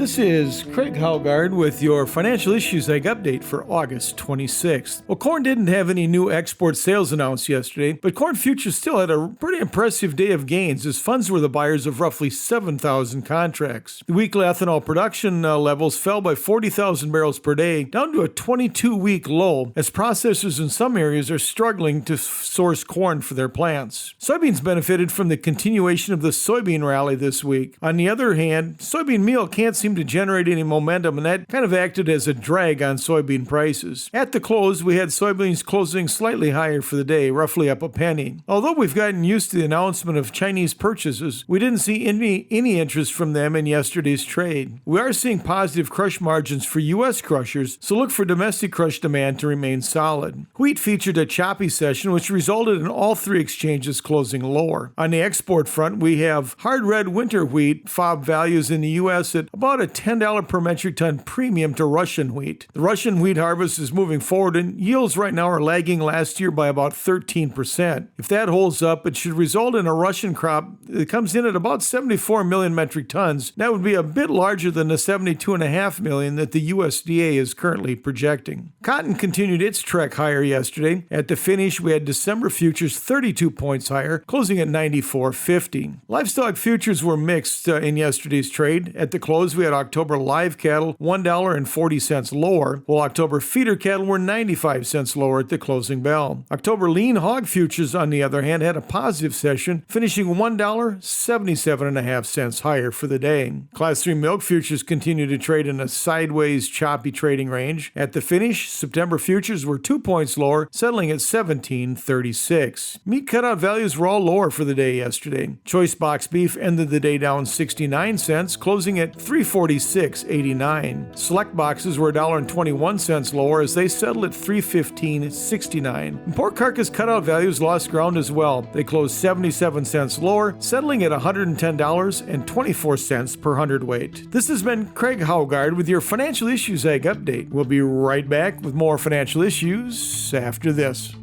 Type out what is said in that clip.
This is Craig Howgard with your Financial Issues Egg update for August 26th. Well, corn didn't have any new export sales announced yesterday, but corn futures still had a pretty impressive day of gains as funds were the buyers of roughly 7,000 contracts. The weekly ethanol production levels fell by 40,000 barrels per day, down to a 22-week low, as processors in some areas are struggling to source corn for their plants. Soybeans benefited from the continuation of the soybean rally this week. On the other hand, soybean meal can't seem to generate any momentum, and that kind of acted as a drag on soybean prices. At the close, we had soybeans closing slightly higher for the day, roughly up a penny. Although we've gotten used to the announcement of Chinese purchases, we didn't see any interest from them in yesterday's trade. We are seeing positive crush margins for U.S. crushers, so look for domestic crush demand to remain solid. Wheat featured a choppy session, which resulted in all three exchanges closing lower. On the export front, we have hard red winter wheat FOB values in the U.S. at about a $10 per metric ton premium to Russian wheat. The Russian wheat harvest is moving forward, and yields right now are lagging last year by about 13%. If that holds up, it should result in a Russian crop that comes in at about 74 million metric tons. That would be a bit larger than the 72.5 million that the USDA is currently projecting. Cotton continued its trek higher yesterday. At the finish, we had December futures 32 points higher, closing at 94.50. Livestock futures were mixed in yesterday's trade. At the close, we had October live cattle $1.40 lower, while October feeder cattle were 95 cents lower at the closing bell. October lean hog futures, on the other hand, had a positive session, finishing $1.77.5 higher for the day. Class 3 milk futures continue to trade in a sideways, choppy trading range. At the finish, September futures were 2 points lower, settling at 17.36. Meat cutout values were all lower for the day yesterday. Choice box beef ended the day down 69 cents, closing at $346.89. Select boxes were $1.21 lower as they settled at $315.69. Pork carcass cutout values lost ground as well. They closed 77 cents lower, settling at $110.24 per hundredweight. This has been Craig Howgard with your Financial Issues Egg update. We'll be right back with more financial issues after this.